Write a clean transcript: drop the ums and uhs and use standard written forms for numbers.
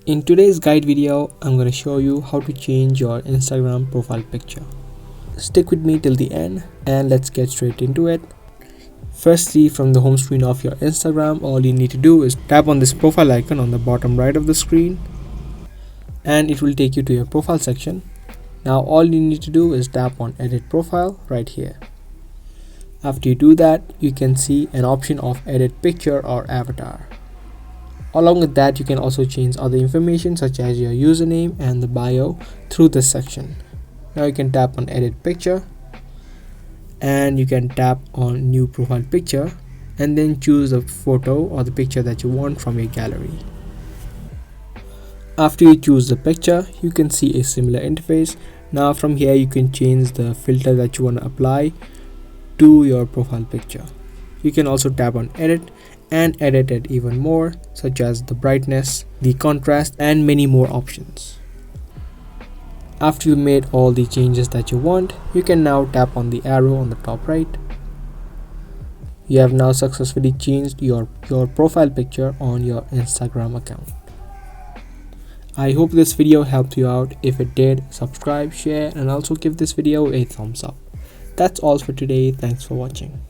In today's guide video, I'm going to show you how to change your Instagram profile picture. Stick with me till the end and let's get straight into it. Firstly, from the home screen of your Instagram, all you need to do is tap on this profile icon on the bottom right of the screen and it will take you to your profile section. Now all you need to do is tap on edit profile right here. After you do that, you can see an option of edit picture or avatar. Along with that, you can also change other information such as your username and the bio through this section. Now you can tap on edit picture and you can tap on new profile picture and then choose the photo or the picture that you want from your gallery. After you choose the picture, you can see a similar interface. Now from here you can change the filter that you want to apply to your profile picture. You can also tap on edit and edit it even more, such as the brightness, the contrast, and many more options. After you made all the changes that you want, you can now tap on the arrow on the top right. You have now successfully changed your profile picture on your Instagram account. I hope this video helped you out. If it did, subscribe, share, and also give this video a thumbs up. That's all for today. Thanks for watching.